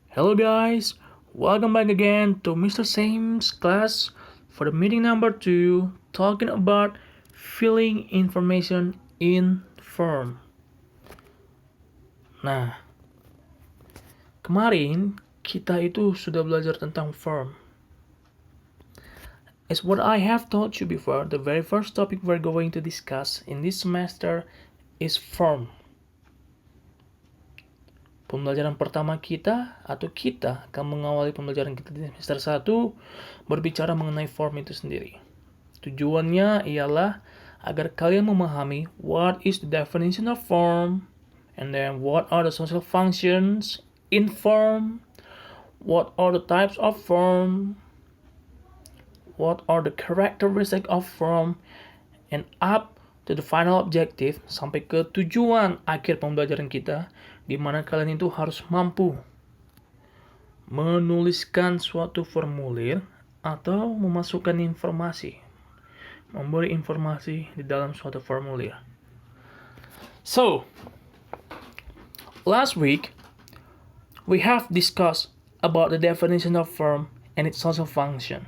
Hello guys, welcome back again to Mr. Sam's class for the meeting number 2 talking about filling information in form. Nah, kemarin kita itu sudah belajar tentang form. As what I have told you before, the very first topic we're going to discuss in this semester is form. Pembelajaran pertama kita akan mengawali pembelajaran kita di semester 1 berbicara mengenai form itu sendiri. Tujuannya ialah agar kalian memahami what is the definition of form, and then what are the social functions in form, what are the types of form, what are the characteristics of form, and up to the final objective, sampai ke tujuan akhir pembelajaran kita, di mana kalian itu harus mampu menuliskan suatu formulir atau memasukkan informasi, memberi informasi di dalam suatu formulir. So, last week we have discussed about the definition of form and its social function.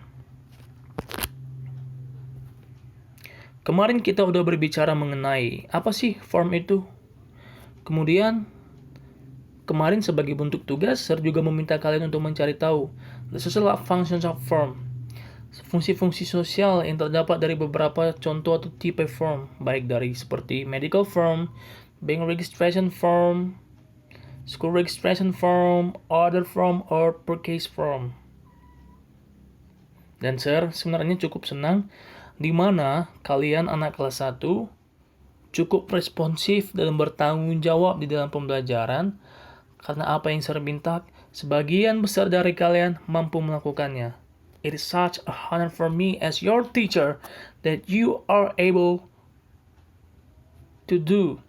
Kemarin kita udah berbicara mengenai apa sih form itu. Kemudian kemarin sebagai bentuk tugas, Sir juga meminta kalian untuk mencari tahu the social functions of form. Fungsi-fungsi sosial yang terdapat dari beberapa contoh atau tipe form, baik dari seperti medical form, bank registration form, school registration form, order form, or purchase form. Dan Sir sebenarnya cukup senang di mana kalian anak kelas 1 cukup responsif dalam bertanggung jawab di dalam pembelajaran, karena apa yang Sir minta, sebagian besar dari kalian mampu melakukannya. It is such a honor for me as your teacher that you are able to do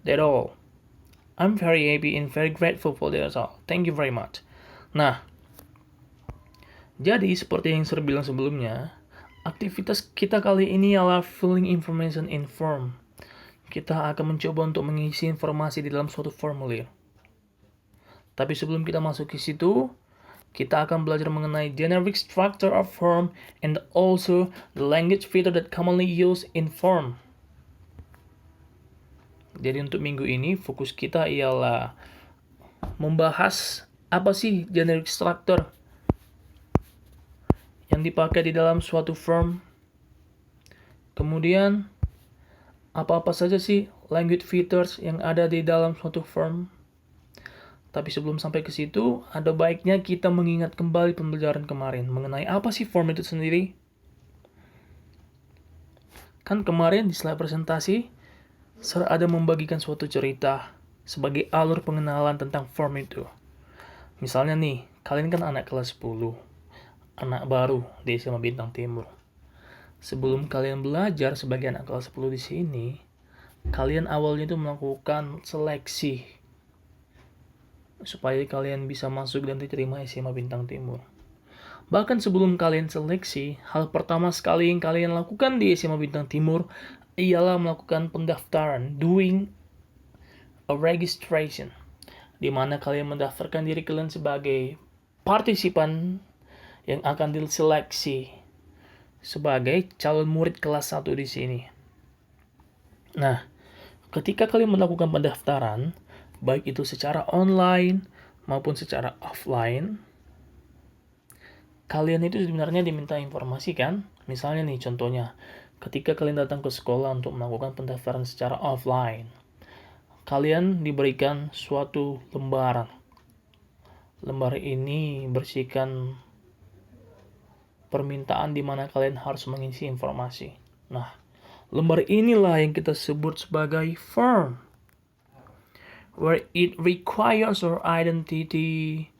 that all. I'm very happy and very grateful for that all. Thank you very much. Nah, jadi seperti yang Sir bilang sebelumnya, aktivitas kita kali ini adalah filling information in form. Kita akan mencoba untuk mengisi informasi di dalam suatu formulir. Tapi sebelum kita masuk ke situ, kita akan belajar mengenai generic structure of form and also the language feature that commonly used in form. Jadi untuk minggu ini fokus kita ialah membahas apa sih generic structure yang dipakai di dalam suatu form. Kemudian apa-apa saja sih language features yang ada di dalam suatu form. Tapi sebelum sampai ke situ, ada baiknya kita mengingat kembali pembelajaran kemarin mengenai apa sih form itu sendiri. Kan kemarin di slide presentasi, Sir ada membagikan suatu cerita sebagai alur pengenalan tentang form itu. Misalnya nih, kalian kan anak kelas 10, anak baru di SMA Bintang Timur. Sebelum kalian belajar sebagai anak kelas 10 di sini, kalian awalnya itu melakukan seleksi supaya kalian bisa masuk dan diterima SMA Bintang Timur. Bahkan sebelum kalian seleksi, hal pertama sekali yang kalian lakukan di SMA Bintang Timur ialah melakukan pendaftaran, doing a registration, di mana kalian mendaftarkan diri kalian sebagai partisipan yang akan diseleksi sebagai calon murid kelas 1 di sini. Nah, ketika kalian melakukan pendaftaran, baik itu secara online maupun secara offline, kalian itu sebenarnya diminta informasi kan? Misalnya nih contohnya, ketika kalian datang ke sekolah untuk melakukan pendaftaran secara offline, kalian diberikan suatu lembar. Lembar ini berisikan permintaan di mana kalian harus mengisi informasi. Nah, lembar inilah yang kita sebut sebagai form, where it requires your identity,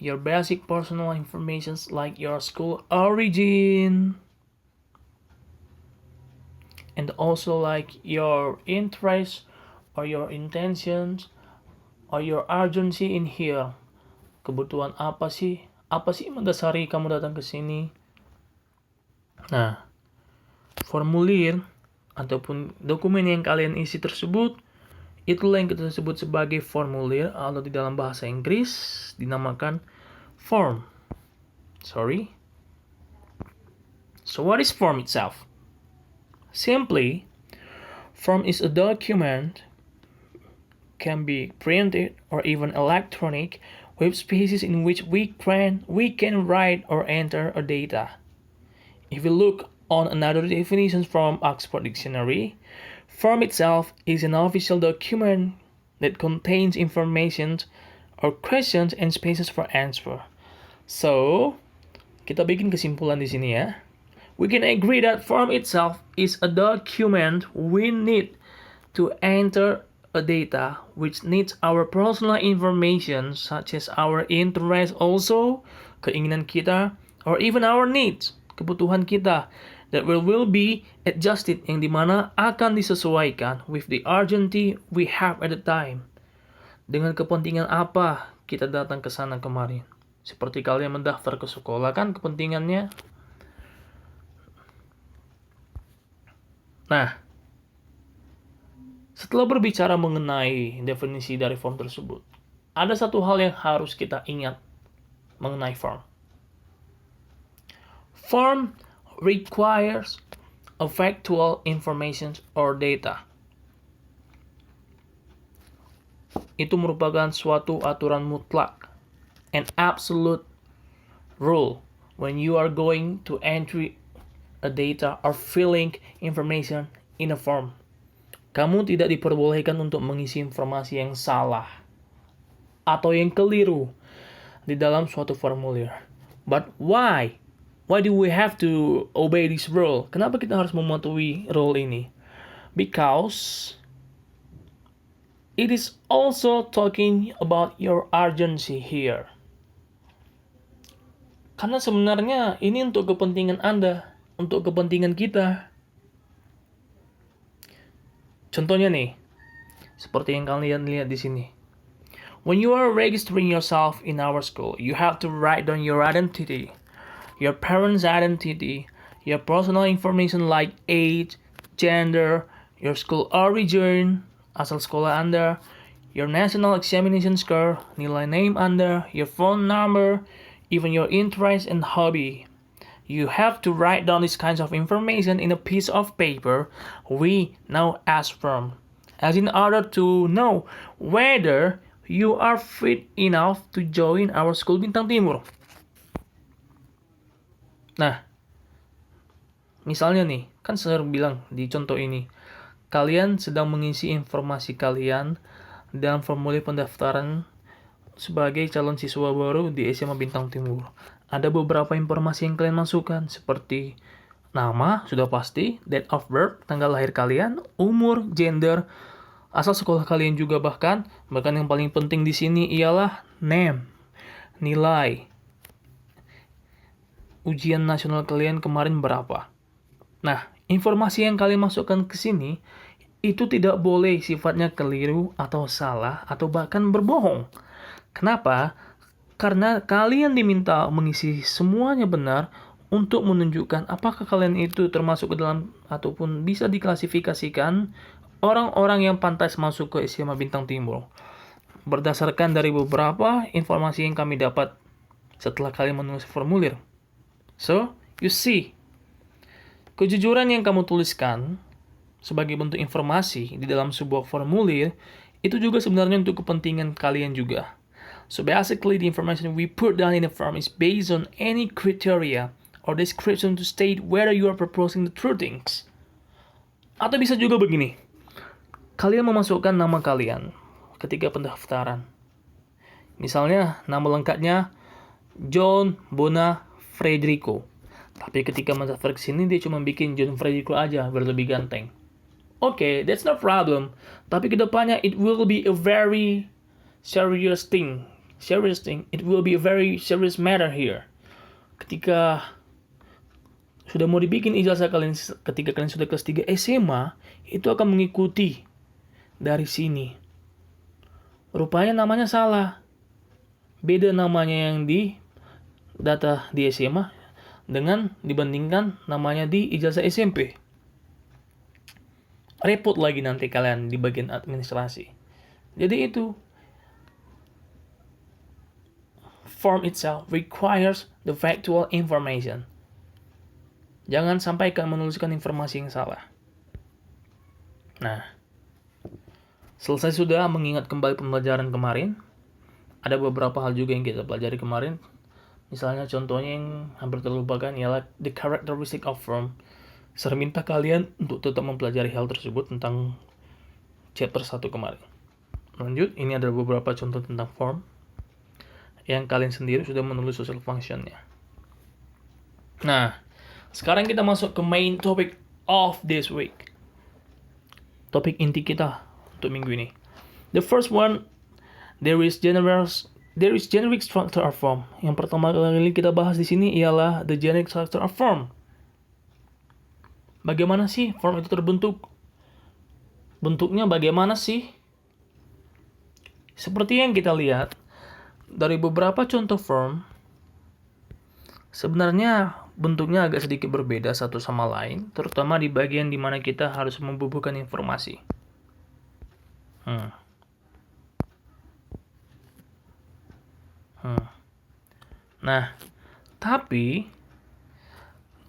your basic personal information like your school origin, and also like your interest or your intentions or your urgency in here. Kebutuhan apa sih? Apa sih mendasari kamu datang ke sini? Nah, formulir ataupun dokumen yang kalian isi tersebut Itulah yang kita sebut sebagai formulir, atau di dalam bahasa Inggris dinamakan form. So what is form itself? Simply, form is a document, can be printed or even electronic, with spaces in which we can write or enter a data. If we look on another definition from Oxford Dictionary, form itself is an official document that contains information or questions and spaces for answer. So, kita bikin kesimpulan di sini ya. We can agree that form itself is a document we need to enter a data which needs our personal information such as our interest also, keinginan kita, or even our needs, kebutuhan kita, that will be adjusted, yang dimana akan disesuaikan with the urgency we have at the time. Dengan kepentingan apa kita datang ke sana kemarin. Seperti kalian mendaftar ke sekolah kan kepentingannya. Nah, setelah berbicara mengenai definisi dari form tersebut, ada satu hal yang harus kita ingat mengenai form. Form requires a factual information or data. Itu merupakan suatu aturan mutlak, an absolute rule when you are going to enter a data or filling information in a form. Kamu tidak diperbolehkan untuk mengisi informasi yang salah atau yang keliru di dalam suatu formulir. But why? Why do we have to obey this rule? Kenapa kita harus mematuhi rule ini? Because it is also talking about your urgency here. Karena sebenarnya ini untuk kepentingan Anda, untuk kepentingan kita. Contohnya nih, seperti yang kalian lihat di sini. When you are registering yourself in our school, you have to write down your identity, your parents' identity, your personal information like age, gender, your school origin, asal sekolah Anda, your national examination score, nilai name Anda, your phone number, even your interest and hobby. You have to write down these kinds of information in a piece of paper we now ask from, as in order to know whether you are fit enough to join our school Bintang Timur. Nah, misalnya nih, kan saya bilang di contoh ini, kalian sedang mengisi informasi kalian dalam formulir pendaftaran sebagai calon siswa baru di SMA Bintang Timur. Ada beberapa informasi yang kalian masukkan, seperti nama, sudah pasti, date of birth, tanggal lahir kalian, umur, gender, asal sekolah kalian juga bahkan yang paling penting di sini ialah name, nilai, ujian nasional kalian kemarin berapa. Nah, informasi yang kalian masukkan ke sini itu tidak boleh sifatnya keliru atau salah atau bahkan berbohong. Kenapa? Karena kalian diminta mengisi semuanya benar untuk menunjukkan apakah kalian itu termasuk ke dalam ataupun bisa diklasifikasikan orang-orang yang pantas masuk ke SMA Bintang Timur. Berdasarkan dari beberapa informasi yang kami dapat setelah kalian menulis formulir. So, you see, kejujuran yang kamu tuliskan sebagai bentuk informasi di dalam sebuah formulir itu juga sebenarnya untuk kepentingan kalian juga. So basically, the information we put down in the form is based on any criteria or description to state whether you are proposing the true things. Atau bisa juga begini, kalian memasukkan nama kalian ketika pendaftaran. Misalnya, nama lengkapnya John Bona Frederico. Tapi ketika mendaftar ke sini, dia cuma bikin John Frederico aja, biar lebih ganteng. Okay, that's no problem. Tapi kedepannya, it will be a very serious thing. It will be a very serious matter here. Ketika sudah mau dibikin ijazah kalian, ketika kalian sudah kelas 3 SMA, itu akan mengikuti dari sini. Rupanya namanya salah. Beda namanya yang di data di SMA dengan dibandingkan namanya di ijazah SMP. repot lagi nanti kalian di bagian administrasi. Jadi itu, form itself requires the factual information. Jangan sampai kalian menuliskan informasi yang salah. Nah, selesai sudah mengingat kembali pembelajaran kemarin. Ada beberapa hal juga yang kita pelajari kemarin. Misalnya contohnya yang hampir terlupakan ialah the characteristic of form. Saya minta kalian untuk tetap mempelajari hal tersebut tentang chapter 1 kemarin. Lanjut, ini ada beberapa contoh tentang form yang kalian sendiri sudah menulis social functionnya. Nah, sekarang kita masuk ke main topic of this week. Topik inti kita untuk minggu ini. The first one, there is generic structure of form. Yang pertama kali kita bahas di sini ialah the generic structure of form. Bagaimana sih form itu terbentuk? Bentuknya bagaimana sih? Seperti yang kita lihat dari beberapa contoh form, sebenarnya bentuknya agak sedikit berbeda satu sama lain, terutama di bagian di mana kita harus membubuhkan informasi. Nah, tapi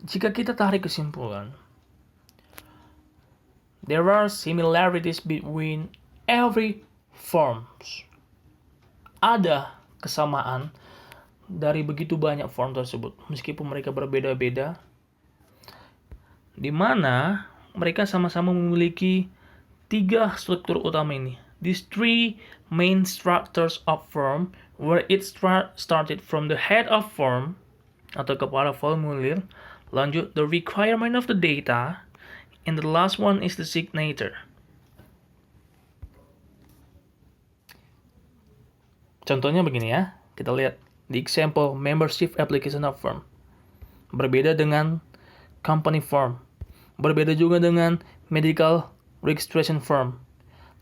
jika kita tarik kesimpulan, there are similarities between every forms. Ada kesamaan dari begitu banyak form tersebut, meskipun mereka berbeda-beda, di mana mereka sama-sama memiliki 3 struktur utama ini. These 3 main structures of form, where it started from the head of form, atau kepala formulir, lanjut the requirement of the data, and the last one is the signature. Contohnya begini ya, kita lihat the example membership application of form. Berbeda dengan company form. Berbeda juga dengan medical registration form.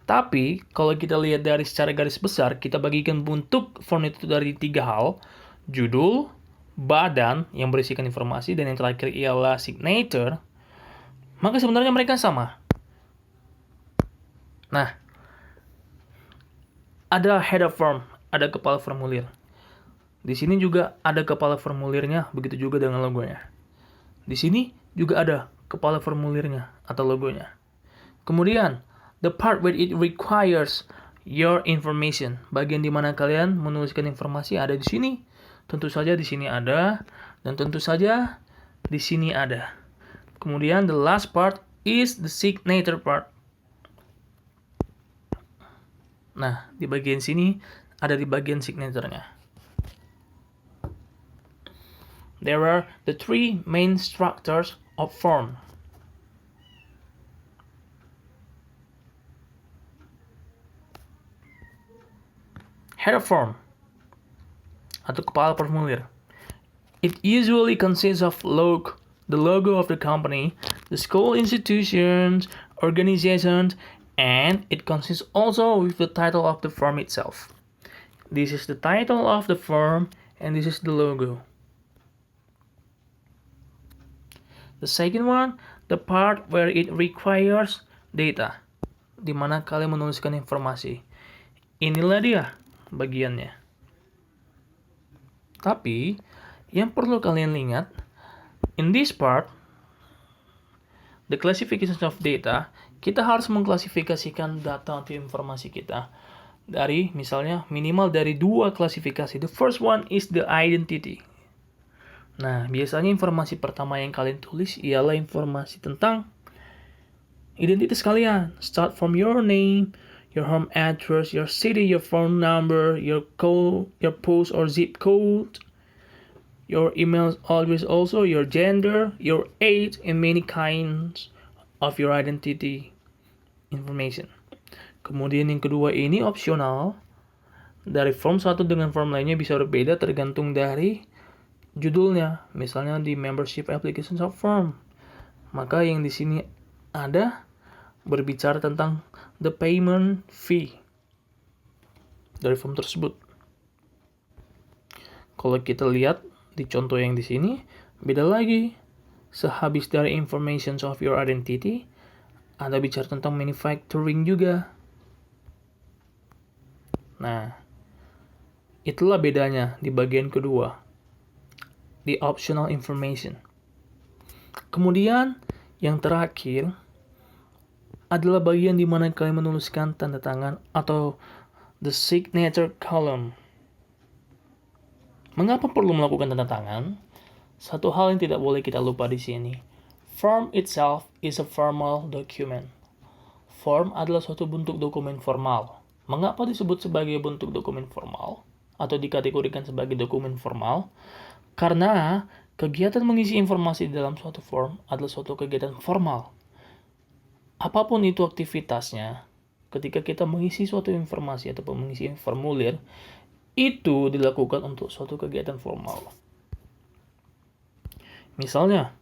Tapi kalau kita lihat dari secara garis besar, kita bagikan bentuk form itu dari 3 hal. Judul, badan yang berisikan informasi, dan yang terakhir ialah signature. Maka sebenarnya mereka sama. Nah, ada head of form, ada kepala formulir. Di sini juga ada kepala formulirnya, begitu juga dengan logonya. Di sini juga ada kepala formulirnya atau logonya. Kemudian, the part where it requires your information, bagian di mana kalian menuliskan informasi ada di sini. Tentu saja di sini ada, dan tentu saja di sini ada. Kemudian the last part is the signature part. Nah, di bagian sini ada di bagian signature-nya. There are the 3 main structures of form. Head of form atau kepala formulir. It usually consists of the logo of the company, the school institutions, organizations, and it consists also with the title of the firm itself. This is the title of the firm and this is the logo. The second one, the part where it requires data, di mana kalian menuliskan informasi. Inilah dia bagiannya. Tapi yang perlu kalian ingat, in this part, the classification of data, kita harus mengklasifikasikan data atau informasi kita dari misalnya minimal dari 2 klasifikasi. The first one is the identity. Nah, biasanya informasi pertama yang kalian tulis ialah informasi tentang identitas kalian. Start from your name, your home address, your city, your phone number, your code, your post or zip code, your email address also, your gender, your age, and many kinds of your identity information. Kemudian yang kedua ini opsional. Dari form 1 dengan form lainnya bisa berbeda tergantung dari judulnya. Misalnya di membership application of form, maka yang di sini ada berbicara tentang the payment fee dari form tersebut. Kalau kita lihat di contoh yang di sini, beda lagi. Sehabis dari information of your identity, Ada bicara tentang manufacturing juga. Nah, itulah bedanya di bagian kedua, the optional information. Kemudian, yang terakhir adalah bagian di mana kalian menuliskan tanda tangan atau the signature column. Mengapa perlu melakukan tanda tangan? Satu hal yang tidak boleh kita lupa di sini. Form itself is a formal document. Form adalah suatu bentuk dokumen formal. Mengapa disebut sebagai bentuk dokumen formal atau dikategorikan sebagai dokumen formal? Karena kegiatan mengisi informasi di dalam suatu form adalah suatu kegiatan formal. Apapun itu aktivitasnya, ketika kita mengisi suatu informasi atau mengisi formulir, itu dilakukan untuk suatu kegiatan formal. Misalnya,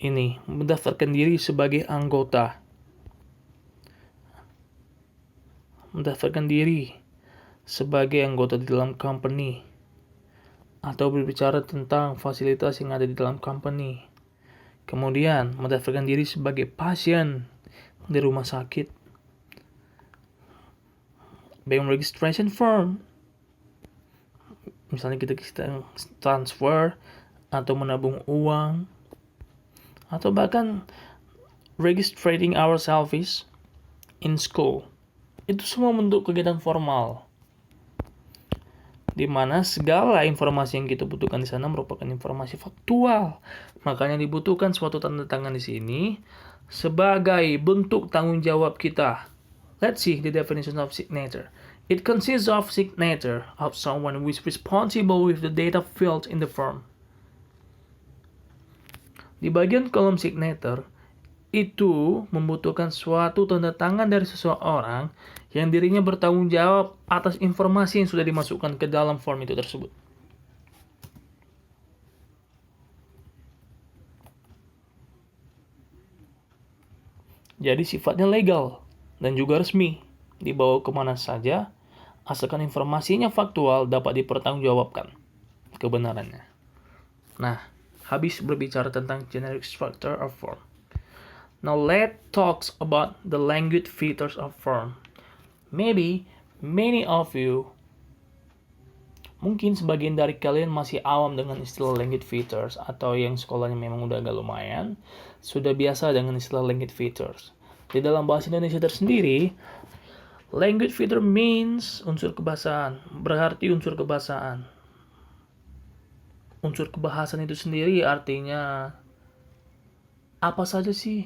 ini mendaftarkan diri sebagai anggota. Mendaftarkan diri sebagai anggota di dalam company. Atau berbicara tentang fasilitas yang ada di dalam company. Kemudian, mendaftarkan diri sebagai pasien di rumah sakit. Bank registration form. Misalnya kita transfer atau menabung uang, atau bahkan registering ourselves in school. Itu semua bentuk kegiatan formal, di mana segala informasi yang kita butuhkan di sana merupakan informasi faktual. Makanya dibutuhkan suatu tanda tangan di sini sebagai bentuk tanggung jawab kita. Let's see the definition of signature. It consists of signature of someone who is responsible with the data filled in the form. Di bagian kolom signature, itu membutuhkan suatu tanda tangan dari seseorang yang dirinya bertanggung jawab atas informasi yang sudah dimasukkan ke dalam form itu tersebut. Jadi sifatnya legal dan juga resmi, dibawa kemana saja, asalkan informasinya faktual dapat dipertanggungjawabkan kebenarannya. Nah, habis berbicara tentang generic structure of form. Now let's talk about the language features of form. Maybe many of you, mungkin sebagian dari kalian masih awam dengan istilah language features, atau yang sekolahnya memang udah agak lumayan, sudah biasa dengan istilah language features. Di dalam bahasa Indonesia tersendiri, language feature means unsur kebahasaan, berarti unsur kebahasaan. Unsur kebahasan itu sendiri artinya apa saja sih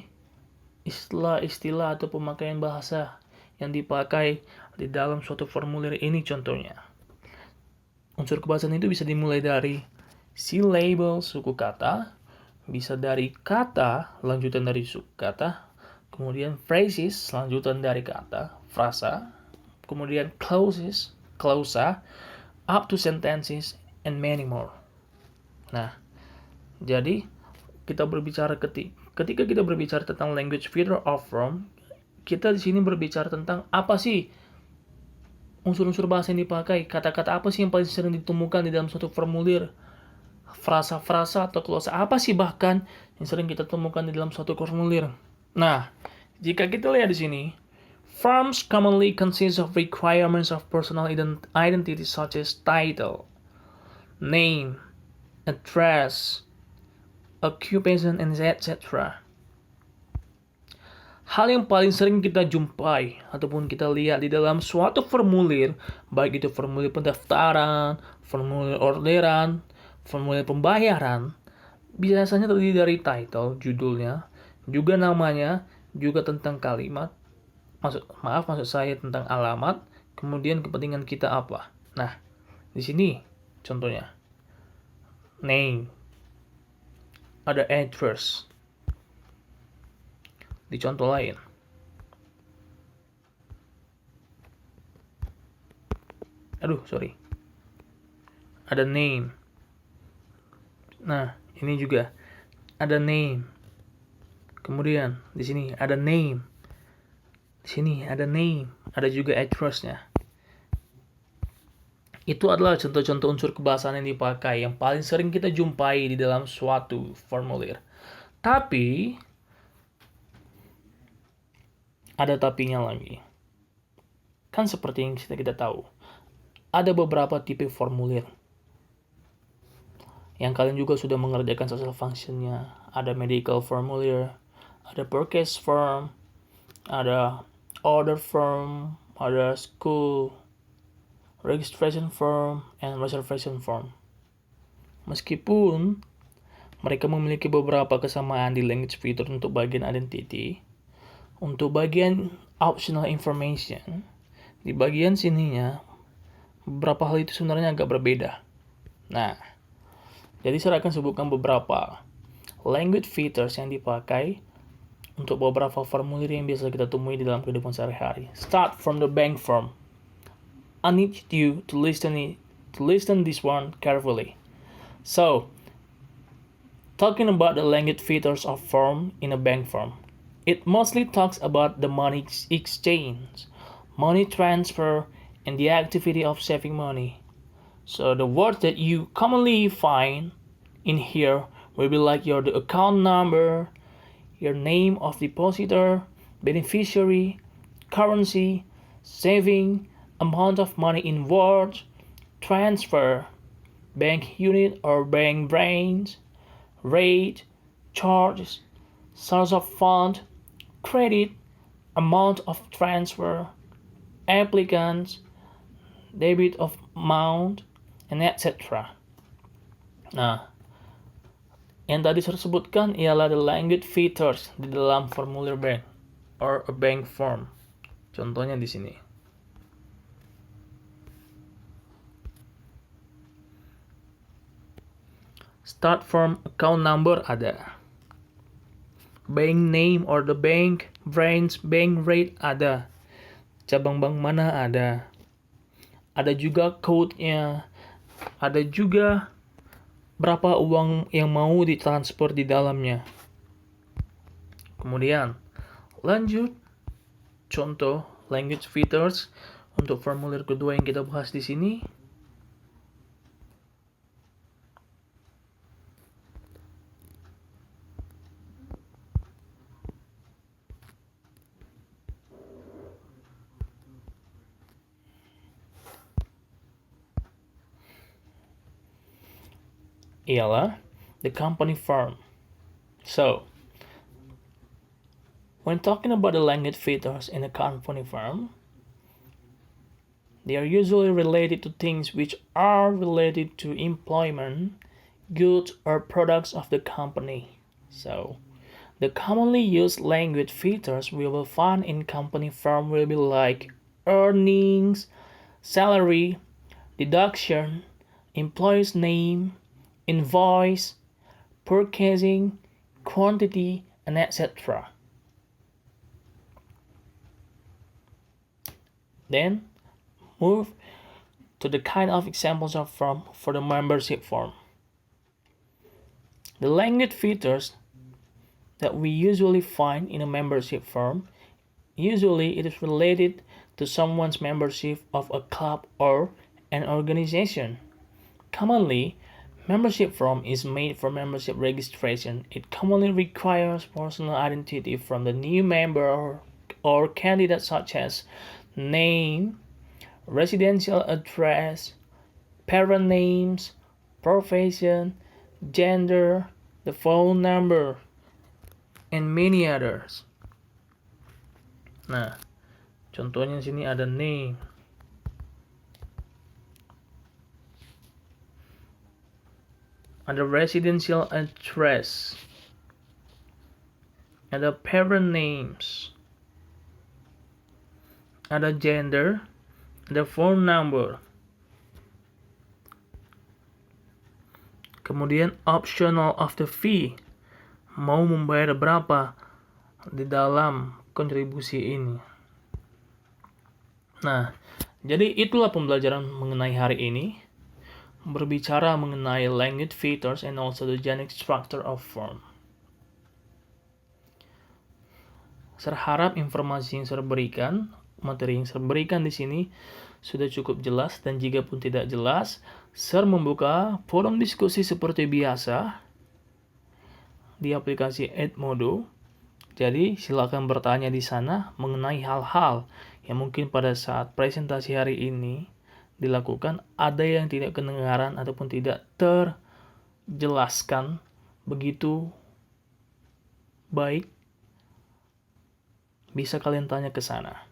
istilah-istilah atau pemakaian bahasa yang dipakai di dalam suatu formulir ini contohnya. Unsur kebahasan itu bisa dimulai dari syllable suku kata, bisa dari kata lanjutan dari suku kata, kemudian phrases lanjutan dari kata, frasa, kemudian clauses, clausa, up to sentences, and many more. Nah, jadi kita berbicara ketika kita berbicara tentang language feature of form, kita di sini berbicara tentang apa sih unsur-unsur bahasa yang dipakai, kata-kata apa sih yang paling sering ditemukan di dalam suatu formulir, frasa-frasa atau klausa apa sih bahkan yang sering kita temukan di dalam suatu formulir. Nah, jika kita lihat di sini, forms commonly consist of requirements of personal identity such as title, name, address, occupation, and etc. Hal yang paling sering kita jumpai ataupun kita lihat di dalam suatu formulir, baik itu formulir pendaftaran, formulir orderan, formulir pembayaran, biasanya terdiri dari title, judulnya, juga namanya, juga tentang kalimat, maksud saya tentang alamat, kemudian kepentingan kita apa. Nah, di sini contohnya. Name, ada address. Di contoh lain, ada name. Nah, ini juga ada name. Kemudian di sini ada name. Di sini ada name, ada juga address-nya. Itu adalah contoh-contoh unsur kebahasaan yang dipakai, yang paling sering kita jumpai di dalam suatu formulir. Tapi, ada tapinya lagi. Kan seperti yang kita tahu, ada beberapa tipe formulir yang kalian juga sudah mengerjakan social functionnya. Ada medical formulir, ada purchase form, ada order form, ada school registration form, and reservation form. Meskipun mereka memiliki beberapa kesamaan di language feature untuk bagian identity, untuk bagian optional information, di bagian sininya, beberapa hal itu sebenarnya agak berbeda. Nah, jadi saya akan sebutkan beberapa language features yang dipakai untuk beberapa formulir yang biasa kita temui di dalam kehidupan sehari-hari. Start from the bank form. I need you to listen this one carefully. So, talking about the language features of form in a bank form, it mostly talks about the money exchange, money transfer, and the activity of saving money. So the words that you commonly find in here will be like the account number, your name of depositor, beneficiary, currency, saving, amount of money involved, transfer, bank unit or bank branch, rate, charges, source of fund, credit, amount of transfer, applicants, debit of amount, and etc. Nah, yang tadi saya sebutkan ialah the language features di dalam formulir bank or a bank form. Contohnya di sini. Start from account number ada. Bank name or the bank branch, bank rate ada. Cabang bank mana ada. Ada juga code-nya. Ada juga berapa uang yang mau ditransfer di dalamnya. Kemudian lanjut contoh language features untuk formulir kedua yang kita bahas di sini. Ialah the company firm. So, when talking about the language features in a company firm, they are usually related to things which are related to employment, goods, or products of the company. So, the commonly used language features we will find in company firm will be like earnings, salary, deduction, employee's name, invoice, purchasing, quantity, and etc. Then move to the kind of examples of form for the membership form. The language features that we usually find in a membership form, usually it is related to someone's membership of a club or an organization. Commonly, membership form is made for membership registration. It commonly requires personal identity from the new member or candidate such as name, residential address, parent names, profession, gender, the phone number, and many others. Nah, contohnya sini ada name. Ada residential address, ada parent names, ada gender, ada phone number. Kemudian optional of the fee, mau membayar berapa di dalam kontribusi ini. Nah, jadi itulah pembelajaran mengenai hari ini. Berbicara mengenai language features and also the generic structure of form. Saya harap informasi yang saya berikan, materi yang saya berikan di sini sudah cukup jelas, dan jika pun tidak jelas, saya membuka forum diskusi seperti biasa di aplikasi Edmodo. Jadi silakan bertanya di sana mengenai hal-hal yang mungkin pada saat presentasi hari ini dilakukan ada yang tidak kedengaran ataupun tidak terjelaskan begitu baik, bisa kalian tanya ke sana.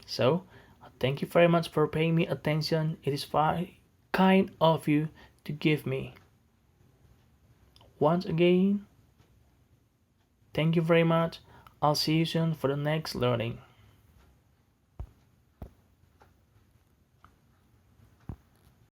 So, thank you very much for paying me attention. It is very kind of you to give me. Once again, thank you very much. I'll see you soon for the next learning.